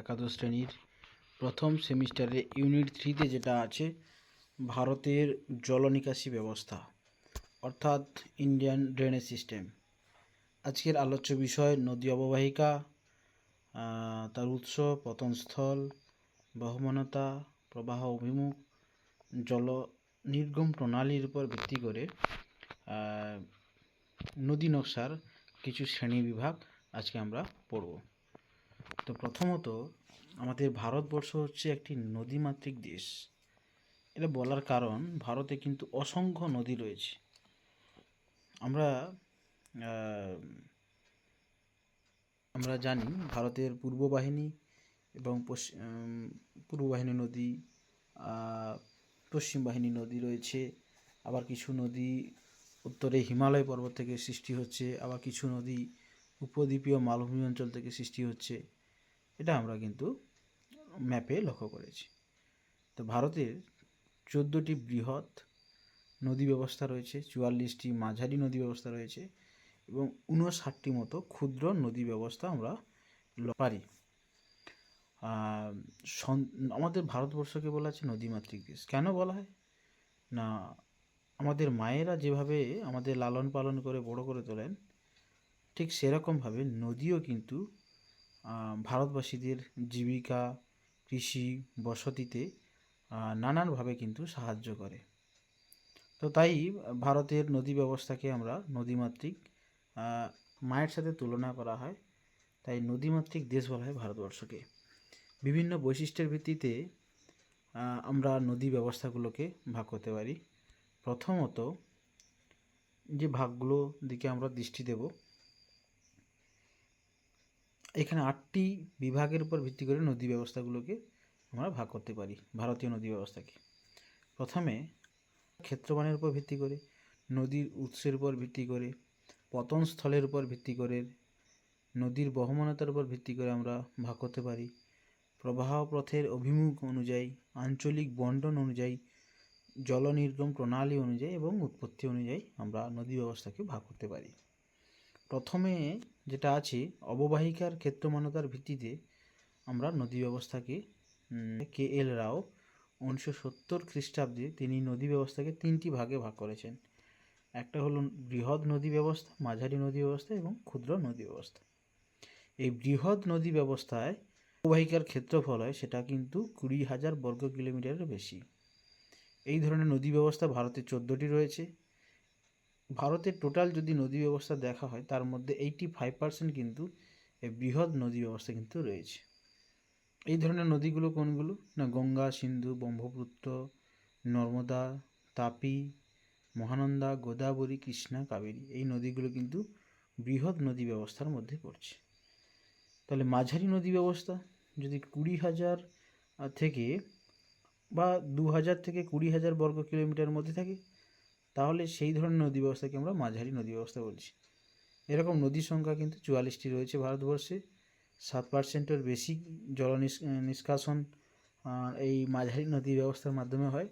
একাদশ শ্রেণীর প্রথম সেমিস্টারে ইউনিট 3তে যেটা আছে ভারতের জলনিকাশি ব্যবস্থা অর্থাৎ ইন্ডিয়ান ড্রেনেজ সিস্টেম। আজকের আলোচ্য বিষয় নদী অববাহিকা, তার উৎস, পতনস্থল, বহমানতা, প্রবাহ অভিমুখ, জল নির্গম প্রণালীর উপর ভিত্তি করে নদী নকশার কিছু শ্রেণী বিভাগ আজকে আমরা পড়ব। তো প্রথমত আমাদের ভারতবর্ষ হচ্ছে একটি নদীমাতৃক দেশ। এটা বলার কারণ ভারতে কিন্তু অসংখ্য নদী রয়েছে। আমরা জানি ভারতের পূর্ব বাহিনী এবং পূর্ব বাহিনী নদী, পশ্চিম বাহিনী নদী রয়েছে। আবার কিছু নদী উত্তরে হিমালয় পর্বত থেকে সৃষ্টি হচ্ছে, আবার কিছু নদী উপদ্বীপীয় মালভূমি অঞ্চল থেকে সৃষ্টি হচ্ছে। এটা আমরা কিন্তু ম্যাপে লক্ষ্য করেছি। তো ভারতের 14টি বৃহৎ নদী ব্যবস্থা রয়েছে, 44টি মাঝারি নদী ব্যবস্থা রয়েছে এবং 59টি মতো ক্ষুদ্র নদী ব্যবস্থা আমরা পারি। আমাদের ভারতবর্ষকে বলা আছে নদীমাতৃক দেশ। কেন বলা হয় না, আমাদের মায়েরা যেভাবে আমাদের লালন পালন করে বড় করে তোলেন, ঠিক সেরকমভাবে নদীও কিন্তু ভারতবাসীদের জীবিকা, কৃষি, বসতিতে নানানভাবে কিন্তু সাহায্য করে। তো তাই ভারতের নদী ব্যবস্থাকে আমরা নদীমাতৃক, মায়ের সাথে তুলনা করা হয়, তাই নদীমাতৃক দেশ বলা হয় ভারতবর্ষকে। বিভিন্ন বৈশিষ্ট্যের ভিত্তিতে আমরা নদী ব্যবস্থাগুলোকে ভাগ করতে পারি। প্রথমত যে ভাগগুলো দিকে আমরা দৃষ্টি দেব, এখানে 8টি বিভাগের উপর ভিত্তি করে নদী ব্যবস্থাগুলোকে আমরা ভাগ করতে পারি ভারতীয় নদী ব্যবস্থাকে। প্রথমে ক্ষেত্রমানের উপর ভিত্তি করে, নদীর উৎসের উপর ভিত্তি করে, পতনস্থলের উপর ভিত্তি করে, নদীর বহমানতার উপর ভিত্তি করে আমরা ভাগ করতে পারি। প্রবাহ পথের অভিমুখ অনুযায়ী, আঞ্চলিক বন্টন অনুযায়ী, জল নির্গম প্রণালী অনুযায়ী এবং উৎপত্তি অনুযায়ী আমরা নদী ব্যবস্থাকে ভাগ করতে পারি। প্রথমে যেটা আছে অববাহিকার ক্ষেত্রমানতার ভিত্তিতে আমরা নদী ব্যবস্থাকে, KL রাও 1970 খ্রিস্টাব্দে তিনি নদী ব্যবস্থাকে 3টি ভাগে ভাগ করেছেন। একটা হলো বৃহৎ নদী ব্যবস্থা, মাঝারি নদী ব্যবস্থা এবং ক্ষুদ্র নদী ব্যবস্থা। এই বৃহৎ নদী ব্যবস্থায় অববাহিকার ক্ষেত্রফল হয় সেটা কিন্তু 20,000 বর্গ কিলোমিটারের বেশি। এই ধরনের নদী ব্যবস্থা ভারতে 14টি রয়েছে। ভারতের টোটাল যদি নদী ব্যবস্থা দেখা হয় তার মধ্যে 85% কিন্তু এই বৃহৎ নদী ব্যবস্থা কিন্তু রয়েছে। এই ধরনের নদীগুলো কোনগুলো না, গঙ্গা, সিন্ধু, ব্রহ্মপুত্র, নর্মদা, তাপি, মহানন্দা, গোদাবরী, কৃষ্ণা, কাবেরী, এই নদীগুলো কিন্তু বৃহৎ নদী ব্যবস্থার মধ্যে পড়ছে। তাহলে মাঝারি নদী ব্যবস্থা যদি 20,000 থেকে বা 2,000 থেকে 20,000 বর্গ কিলোমিটার মধ্যে থাকে, তাহলে সেই ধরনের নদী ব্যবস্থাকে আমরা মাঝারি নদী ব্যবস্থা বলছি। এরকম নদীর সংখ্যা কিন্তু 44টি রয়েছে ভারতবর্ষে। 7%-এর বেশি জল নিষ্কাশন এই মাঝারি নদী ব্যবস্থার মাধ্যমে হয়।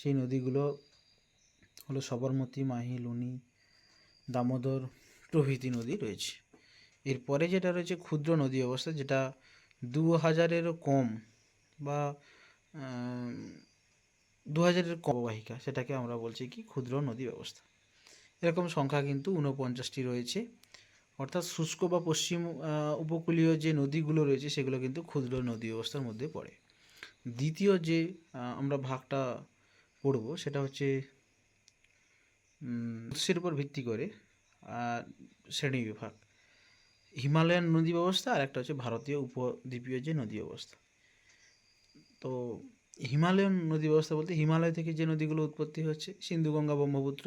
সেই নদীগুলো হলো সবরমতী, মাহি, লুনি, দামোদর প্রভৃতি নদী রয়েছে। এরপরে যেটা রয়েছে ক্ষুদ্র নদী ব্যবস্থা, যেটা 2,000-এরও কম বা 2,000-এর কম অববাহিকা, সেটাকে আমরা বলছি কি ক্ষুদ্র নদী ব্যবস্থা। এরকম সংখ্যা কিন্তু 49টি রয়েছে। অর্থাৎ শুষ্ক বা পশ্চিম উপকূলীয় যে নদীগুলো রয়েছে সেগুলো কিন্তু ক্ষুদ্র নদী ব্যবস্থার মধ্যে পড়ে। দ্বিতীয় যে আমরা ভাগটা পড়ব সেটা হচ্ছে উৎসের উপর ভিত্তি করে শ্রেণী বিভাগ, হিমালয়ান নদী ব্যবস্থা আর একটা হচ্ছে ভারতীয় উপদ্বীপীয় যে নদী ব্যবস্থা। তো হিমালয়ান নদী ব্যবস্থা বলতে হিমালয় থেকে যে নদীগুলো উৎপত্তি হচ্ছে, সিন্ধু, গঙ্গা, ব্রহ্মপুত্র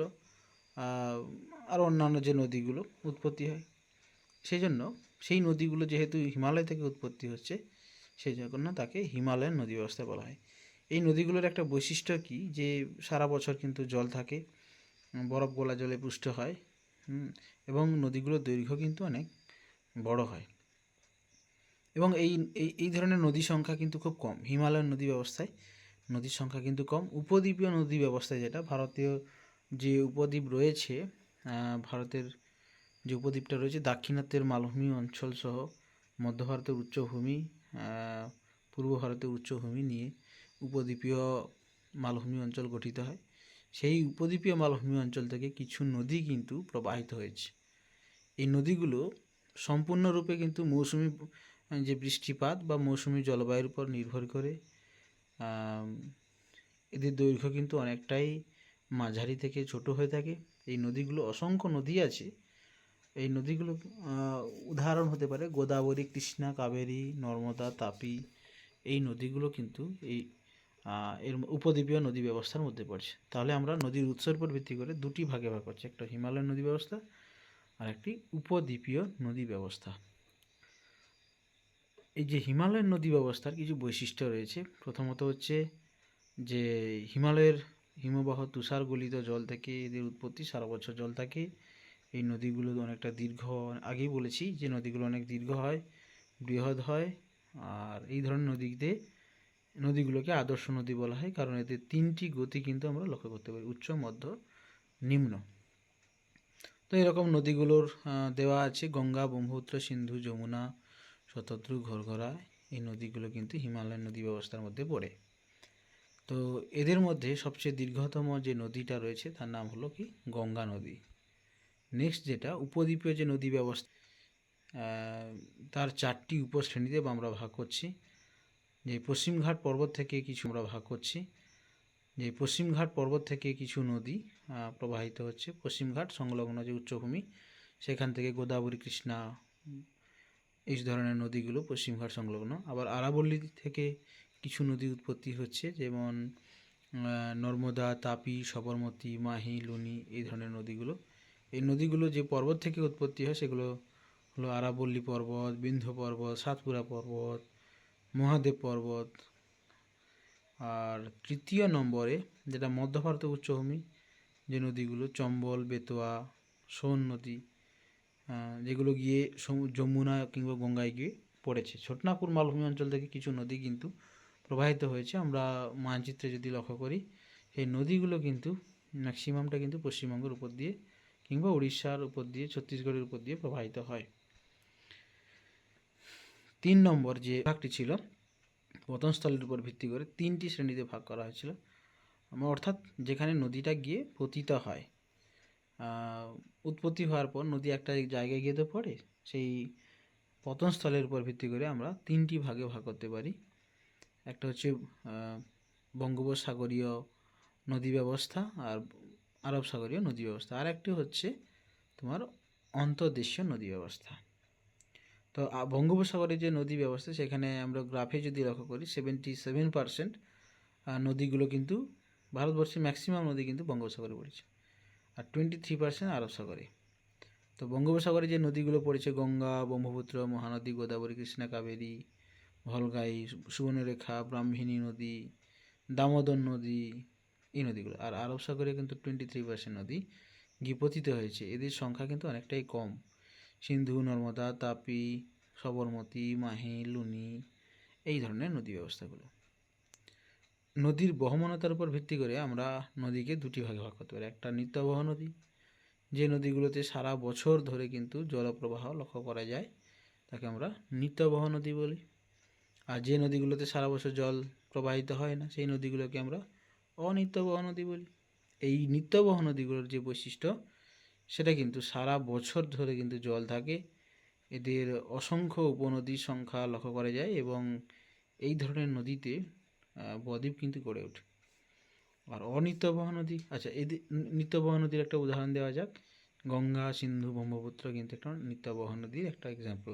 আর অন্যান্য যে নদীগুলো উৎপত্তি হয়, সেই জন্য সেই নদীগুলো যেহেতু হিমালয় থেকে উৎপত্তি হচ্ছে সেই জন্য তাকে হিমালয়ান নদী ব্যবস্থা বলা হয়। এই নদীগুলোর একটা বৈশিষ্ট্য কি, যে সারা বছর কিন্তু জল থাকে, বরফ গলা জলে পুষ্ট হয় এবং নদীগুলোর দৈর্ঘ্য কিন্তু অনেক বড় হয় এবং এই ধরনের নদীর সংখ্যা কিন্তু খুব কম। হিমালয়ান নদী ব্যবস্থায় নদীর সংখ্যা কিন্তু কম। উপদ্বীপীয় নদী ব্যবস্থায়, যেটা ভারতীয় যে উপদ্বীপ রয়েছে, ভারতের যে উপদ্বীপটা রয়েছে দাক্ষিণাত্যের মালভূমি অঞ্চল সহ মধ্য ভারতের উচ্চভূমি, পূর্ব ভারতের উচ্চভূমি নিয়ে উপদ্বীপীয় মালভূমি অঞ্চল গঠিত হয়। সেই উপদ্বীপীয় মালভূমি অঞ্চল থেকে কিছু নদী কিন্তু প্রবাহিত হয়েছে। এই নদীগুলো সম্পূর্ণরূপে কিন্তু মৌসুমি যে বৃষ্টিপাত বা মৌসুমি জলবায়ুর উপর নির্ভর করে। এদের দৈর্ঘ্য কিন্তু অনেকটাই মাঝারি থেকে ছোট হয়ে থাকে। এই নদীগুলো, অসংখ্য নদী আছে। এই নদীগুলো উদাহরণ হতে পারে গোদাবরী, কৃষ্ণা, কাবেরী, নর্মদা, তাপি। এই নদীগুলো কিন্তু এই এর উপদ্বীপীয় নদী ব্যবস্থার মধ্যে পড়ছে। তাহলে আমরা নদীর উৎসের উপর ভিত্তি করে দুটি ভাগে ভাগ করছি, একটা হিমালয় নদী ব্যবস্থা আর একটি উপদ্বীপীয় নদী ব্যবস্থা। এই যে হিমালয়ের নদী ব্যবস্থার কিছু বৈশিষ্ট্য রয়েছে। প্রথমত হচ্ছে যে হিমালয়ের হিমবাহ তুষার গলিত জল থেকে এদের উৎপত্তি, সারা বছর জল থাকে। এই নদীগুলো অনেকটা দীর্ঘ, আগেই বলেছি যে নদীগুলো অনেক দীর্ঘ হয়, বৃহৎ হয়। আর এই ধরনের নদীগুলোকে আদর্শ নদী বলা হয়, কারণ এদের তিনটি গতি কিন্তু আমরা লক্ষ্য করতে পারি, উচ্চ, মধ্য, নিম্ন। তো এরকম নদীগুলোর দেওয়া আছে গঙ্গা, ব্রহ্মপুত্র, সিন্ধু, যমুনা, শতদ্রু, ঘরঘরা। এই নদীগুলো কিন্তু হিমালয় নদী ব্যবস্থার মধ্যে পড়ে। তো এদের মধ্যে সবচেয়ে দীর্ঘতম যে নদীটা রয়েছে তার নাম হলো কি গঙ্গা নদী। নেক্সট যেটা উপদ্বীপীয় যে নদী ব্যবস্থা, তার চারটি উপশ্রেণীতে আমরা ভাগ করছি। যে পশ্চিমঘাট পর্বত থেকে কিছু আমরা ভাগ করছি। যে পশ্চিমঘাট পর্বত থেকে কিছু নদী প্রবাহিত হচ্ছে। পশ্চিমঘাট সংলগ্ন যে উচ্চভূমি, সেখান থেকে গোদাবরী, কৃষ্ণা, এই ধরনের নদীগুলো পশ্চিমঘাট সংলগ্ন। আবার আরাবল্লী থেকে কিছু নদী উৎপত্তি হচ্ছে, যেমন নর্মদা, তাপি, সবরমতী, মাহি, লুনি, এই ধরনের নদীগুলো। এই নদীগুলো যে পর্বত থেকে উৎপত্তি হয় সেগুলো হলো আরাবল্লী পর্বত, বিন্ধ্য পর্বত, সাতপুরা পর্বত, মহাদেব পর্বত। আর তৃতীয় নম্বরে যেটা মধ্য ভারতের উচ্চভূমি যে নদীগুলো, চম্বল, বেতোয়া, সোন নদী, যেগুলো গিয়ে যমুনা কিংবা গঙ্গায় গিয়ে পড়েছে। ছোটনাগপুর মালভূমি অঞ্চল থেকে কিছু নদী কিন্তু প্রবাহিত হয়েছে। আমরা মানচিত্রে যদি লক্ষ্য করি, সেই নদীগুলো কিন্তু ম্যাক্সিমামটা কিন্তু পশ্চিমবঙ্গের উপর দিয়ে কিংবা উড়িষ্যার উপর দিয়ে, ছত্তিশগড়ের উপর দিয়ে প্রবাহিত হয়। 3 নম্বর যে ভাগটি ছিল, পতনস্থলের উপর ভিত্তি করে 3টি শ্রেণীতে ভাগ করা হয়েছিল। অর্থাৎ যেখানে নদীটা গিয়ে পতিত হয়, উৎপত্তি হওয়ার পর নদী একটা জায়গায় গিয়ে তো পড়ে, সেই পতনস্থলের উপর ভিত্তি করে আমরা 3টি ভাগে ভাগ করতে পারি। একটা হচ্ছে বঙ্গোপসাগরীয় নদী ব্যবস্থা আর আরব সাগরীয় নদী ব্যবস্থা, আর একটি হচ্ছে তোমার অন্তর্দেশীয় নদী ব্যবস্থা। তো বঙ্গোপসাগরের যে নদী ব্যবস্থা, সেখানে আমরা গ্রাফে যদি লক্ষ্য করি 77% নদীগুলো কিন্তু ভারতবর্ষের ম্যাক্সিমাম নদী কিন্তু বঙ্গোপসাগরে পড়েছে, আর 23% আরব সাগরে। তো বঙ্গোপসাগরে যে নদীগুলো পড়েছে, গঙ্গা, ব্রহ্মপুত্র, মহানদী, গোদাবরী, কৃষ্ণা, কাবেরী, ভলগাই, সুবর্ণরেখা, ব্রাহ্মণী নদী, দামোদর নদী, এই নদীগুলো। আর আরব সাগরে কিন্তু 23% নদী গিয়ে পতিত হয়েছে। এদের সংখ্যা কিন্তু অনেকটাই কম। সিন্ধু, নর্মদা, তাপি, সবরমতী, মাহি, লুনি, এই ধরনের নদী ব্যবস্থাগুলো। নদীর বহমানতার উপর ভিত্তি করে আমরা নদীকে দুটি ভাগে ভাগ করতে পারি। একটা নিত্যবহ নদী, যে নদীগুলোতে সারা বছর ধরে কিন্তু জলপ্রবাহ লক্ষ্য করা যায়, তাকে আমরা নিত্যবহ নদী বলি। আর যে নদীগুলোতে সারা বছর জল প্রবাহিত হয় না, সেই নদীগুলোকে আমরা অনিত্যবহ নদী বলি। এই নিত্যবহ নদীগুলোর যে বৈশিষ্ট্য, সেটা কিন্তু সারা বছর ধরে কিন্তু জল থাকে। এদের অসংখ্য উপনদীর সংখ্যা লক্ষ্য করা যায় এবং এই ধরনের নদীতে বদ্বীপ কিন্তু গড়ে ওঠে। আর অনিত্যবহ নদী, আচ্ছা, এদের নিত্যবহ নদীর একটা উদাহরণ দেওয়া যাক। গঙ্গা, সিন্ধু, ব্রহ্মপুত্র কিন্তু একটা নিত্যবহ নদীর একটা এক্সাম্পল।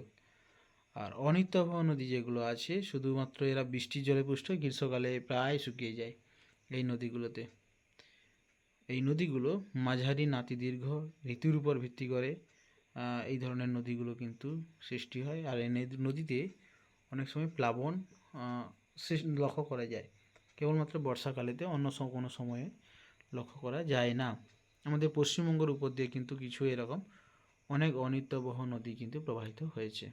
আর অনিত্যবহ নদী যেগুলো আছে, শুধুমাত্র এরা বৃষ্টির জলে পুষ্ট, গ্রীষ্মকালে প্রায় শুকিয়ে যায়। এই নদীগুলোতে, এই নদীগুলো মাঝারি নাতিদীর্ঘ ঋতুর উপর ভিত্তি করে এই ধরনের নদীগুলো কিন্তু সৃষ্টি হয়। আর এই নদীতে অনেক সময় প্লাবন লক্ষ্য করা যায়, কেবলমাত্র বর্ষাকালেতে, অন্য কোনো সময়ে লক্ষ্য করা যায় না। আমাদের পশ্চিমবঙ্গের উপর দিয়ে কিন্তু কিছু এরকম অনেক অনিত্যবহ নদী কিন্তু প্রবাহিত হয়েছে।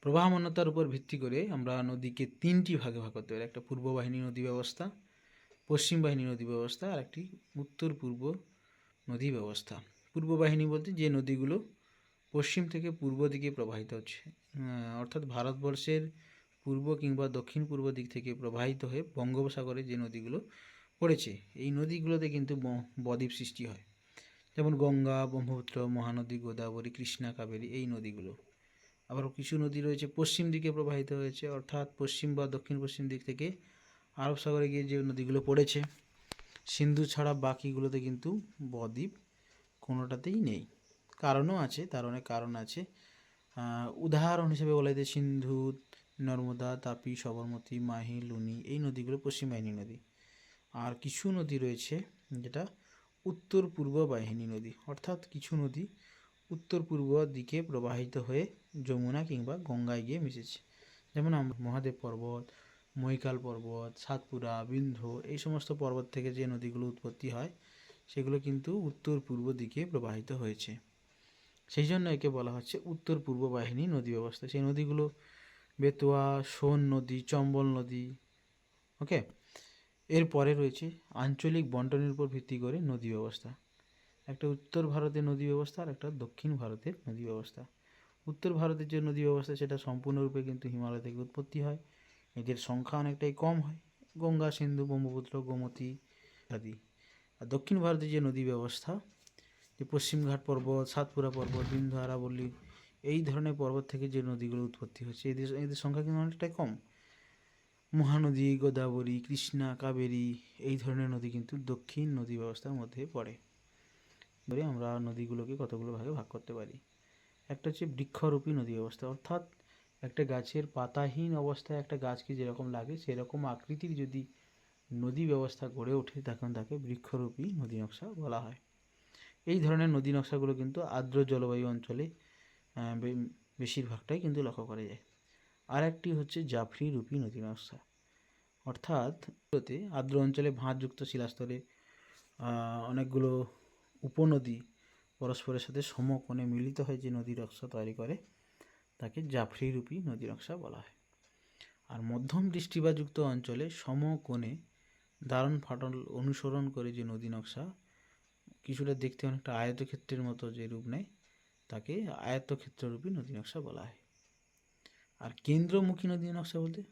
প্রবাহমানতার উপর ভিত্তি করে আমরা নদীকে 3টি ভাগে ভাগ করতে পারি। একটা পূর্ব বাহিনী নদী ব্যবস্থা, পশ্চিম বাহিনী নদী ব্যবস্থা, আর একটি উত্তর পূর্ব নদী ব্যবস্থা। পূর্ব বাহিনী বলতে যে নদীগুলো পশ্চিম থেকে পূর্ব দিকে প্রবাহিত হচ্ছে, অর্থাৎ ভারতবর্ষের পূর্ব কিংবা দক্ষিণ পূর্ব দিক থেকে প্রবাহিত হয়ে বঙ্গোপসাগরে যে নদীগুলো পড়েছে, এই নদীগুলোতে কিন্তু বদ্বীপ সৃষ্টি হয়, যেমন গঙ্গা, ব্রহ্মপুত্র, মহানদী, গোদাবরী, কৃষ্ণা, কাবেরী, এই নদীগুলো। আবার কিছু নদী রয়েছে পশ্চিম দিকে প্রবাহিত হয়েছে, অর্থাৎ পশ্চিম বা দক্ষিণ পশ্চিম দিক থেকে আরব সাগরে গিয়ে যে নদীগুলো পড়েছে, সিন্ধু ছাড়া বাকিগুলোতে কিন্তু বদ্বীপ কোনোটাতেই নেই। কারণও আছে, তার অনেক কারণ আছে। উদাহরণ হিসেবে বলা যায় সিন্ধু, নর্মদা, তাপি, সবরমতী, মাহি, লুনি, এই নদীগুলো পশ্চিম বাহিনী নদী। আর কিছু নদী রয়েছে যেটা উত্তর পূর্ব বাহিনী নদী, অর্থাৎ কিছু নদী উত্তর পূর্ব দিকে প্রবাহিত হয়ে যমুনা কিংবা গঙ্গায় গিয়ে মিশেছে, যেমন মহাদেব পর্বত, মৈকাল পর্বত, সাতপুরা, বিন্ধ্য, এই সমস্ত পর্বত থেকে যে নদীগুলো উৎপত্তি হয় সেগুলো কিন্তু উত্তর পূর্ব দিকে প্রবাহিত হয়েছে, সেই জন্য একে বলা হচ্ছে উত্তর পূর্ব বাহিনী নদী ব্যবস্থা। সেই নদীগুলো বেতোয়া, সোন নদী, চম্বল নদী। ওকে, এরপরে রয়েছে আঞ্চলিক বন্টনের উপর ভিত্তি করে নদী ব্যবস্থা। একটা উত্তর ভারতের নদী ব্যবস্থা আর একটা দক্ষিণ ভারতের নদী ব্যবস্থা। উত্তর ভারতের যে নদী ব্যবস্থা সেটা সম্পূর্ণরূপে কিন্তু হিমালয় থেকে উৎপত্তি হয়, এদের সংখ্যা অনেকটাই কম হয়, গঙ্গা, সিন্ধু, ব্রহ্মপুত্র, গোমতী ইত্যাদি। আর দক্ষিণ ভারতের যে নদী ব্যবস্থা, যে পশ্চিমঘাট পর্বত, সাতপুরা পর্বত, বিন্ধ্য, আরাবল্লী, এই ধরনের পর্বত থেকে যে নদীগুলো উৎপত্তি হচ্ছে, এদের সংখ্যা কিন্তু অনেকটাই কম। মহানদী, গোদাবরী, কৃষ্ণা, কাবেরী, এই ধরনের নদী কিন্তু দক্ষিণ নদী ব্যবস্থার মধ্যে পড়ে। আমরা নদীগুলোকে কতগুলো ভাগে ভাগ করতে পারি। একটা হচ্ছে বৃক্ষরূপী নদী ব্যবস্থা, অর্থাৎ একটা গাছের পাতাহীন অবস্থায় একটা গাছকে যেরকম লাগে সেরকম আকৃতির যদি নদী ব্যবস্থা গড়ে ওঠে তখন তাকে বৃক্ষরূপী নদী নকশা বলা হয়। এই ধরনের নদী নকশাগুলো কিন্তু আর্দ্র জলবায়ু অঞ্চলে বেশিরভাগটাই কিন্তু লক্ষ্য করা যায়। আর একটি হচ্ছে জাফরি রূপী নদী নকশা, অর্থাৎ আর্দ্র অঞ্চলে ভাঁজযুক্ত শিলাস্তরে অনেকগুলো উপনদী পরস্পরের সাথে সমকোণে মিলিত হয়ে যে নদী নকশা তৈরি করে তাকে জাফরি রূপী নদী নকশা বলা হয়। আর মধ্যম বৃষ্টিপাতযুক্ত অঞ্চলে সমকোণে দারুণ ফাটল অনুসরণ করে যে নদী নকশা কিছুটা দেখতে অনেকটা আয়তক্ষেত্রের মতো যে রূপ নেয় তাকে আয়তক্ষেত্ররূপী নদী নকশা বলা হয়। আর কেন্দ্রমুখী নদী নকশা বলতে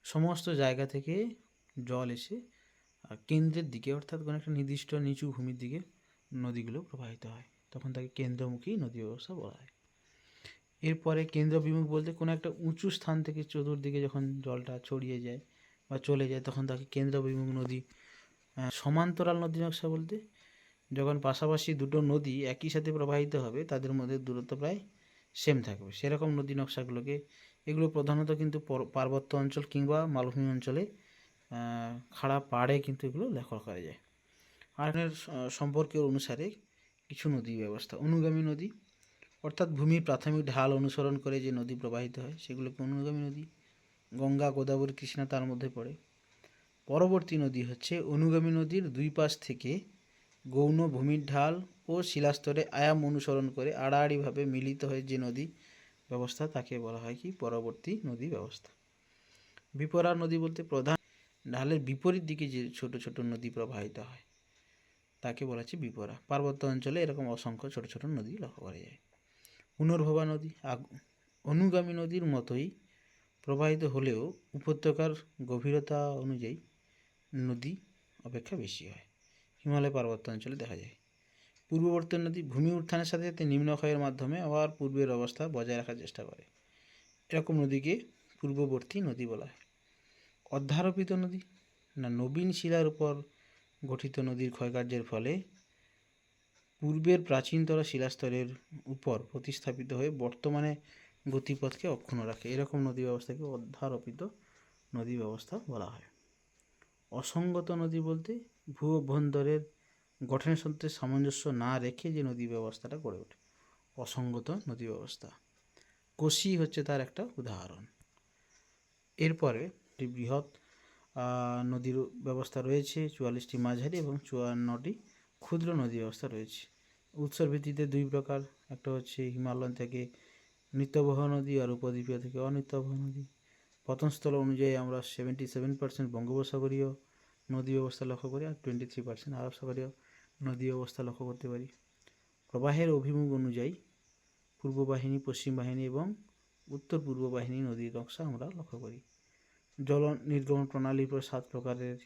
সমস্ত জায়গা থেকে জল এসে কেন্দ্রের দিকে, অর্থাৎ কোনো একটা নির্দিষ্ট নিচু ভূমির দিকে নদীগুলো প্রবাহিত হয়, তখন তাকে কেন্দ্রমুখী নদী ব্যবস্থা বলা হয়। এরপরে কেন্দ্রবিমুখ বলতে কোনো একটা উঁচু স্থান থেকে চতুর্দিকে যখন জলটা ছড়িয়ে যায় বা চলে যায় তখন তাকে কেন্দ্রবিমুখ নদী। সমান্তরাল নদী নকশা বলতে যখন পাশাপাশি দুটো নদী একই সাথে প্রবাহিত হবে তাদের মধ্যে দূরত্ব প্রায় সেম থাকবে, সেরকম নদী নকশাগুলোকে, এগুলো প্রধানত কিন্তু পার্বত্য অঞ্চল কিংবা মালভূমি অঞ্চলে খাড়া পাড়ে কিন্তু এগুলো লক্ষ্য করা যায়। আর সম্পর্কের অনুসারে কিছু নদী ব্যবস্থা, অনুগামী নদী, অর্থাৎ ভূমির প্রাথমিক ঢাল অনুসরণ করে যে নদী প্রবাহিত হয় সেগুলোকে অনুগামী নদী। গঙ্গা, গোদাবরী, কৃষ্ণা তার মধ্যে পড়ে। পরবর্তী নদী হচ্ছে অনুগামী নদীর দুই পাশ থেকে গৌণ ভূমির ঢাল ও শিলাস্তরে আয়াম অনুসরণ করে আড়াআড়িভাবে মিলিত হয়ে যে নদী ব্যবস্থা তাকে বলা হয় কি পরবর্তী নদী ব্যবস্থা। বিপরা নদী বলতে প্রধান ঢালের বিপরীত দিকে যে ছোট ছোট নদী প্রবাহিত হয় তাকে বলা হচ্ছে বিপরা। পার্বত্য অঞ্চলে এরকম অসংখ্য ছোট ছোট নদী লক্ষ্য করা যায়। পুনর্ভবা নদী অনুগামী নদীর মতোই প্রবাহিত হলেও উপত্যকার গভীরতা অনুযায়ী নদী অপেক্ষা বেশি হয়, হিমালয় পার্বত্য অঞ্চলে দেখা যায়। পূর্ববর্তী নদী ভূমি উত্থানের সাথে সাথে নিম্নক্ষয়ের মাধ্যমে আবার পূর্বের অবস্থা বজায় রাখার চেষ্টা করে, এরকম নদীকে পূর্ববর্তী নদী বলা হয়। অধ্যারোপিত নদী না নবীন শিলার উপর গঠিত নদীর ক্ষয়কার্যের ফলে পূর্বের প্রাচীনতর শিলাস্তরের উপর প্রতিস্থাপিত হয়ে বর্তমানে গতিপথকে অক্ষুণ্ণ রাখে, এরকম নদী ব্যবস্থাকে অধ্যারোপিত নদী ব্যবস্থা বলা হয়। অসঙ্গত নদী বলতে ভূ অভ্যন্তরের গঠনের সাথে সামঞ্জস্য না রেখে যে নদী ব্যবস্থাটা গড়ে ওঠে, অসঙ্গত নদী ব্যবস্থা। কোশি হচ্ছে তার একটা উদাহরণ। এরপরে বৃহৎ নদীর ব্যবস্থা রয়েছে 44টি মাঝারি এবং 54টি ক্ষুদ্র নদী ব্যবস্থা রয়েছে। উৎসর ভিত্তিতে দুই প্রকার, একটা হচ্ছে হিমালয় থেকে নিত্যবহ নদী আর উপদ্বীপীয় থেকে অনিত্যবহ নদী। পতনস্থল অনুযায়ী আমরা 77% বঙ্গোপসাগরীয় নদী ব্যবস্থা লক্ষ্য করি আর 23% আরব সাগরীয় নদী ব্যবস্থা লক্ষ্য করতে পারি। প্রবাহের অভিমুখ অনুযায়ী পূর্ব বাহিনী, পশ্চিম বাহিনী এবং উত্তর পূর্ব বাহিনী নদীর নকশা আমরা লক্ষ্য করি। জল নির্গমন প্রণালীর উপর 7 প্রকারের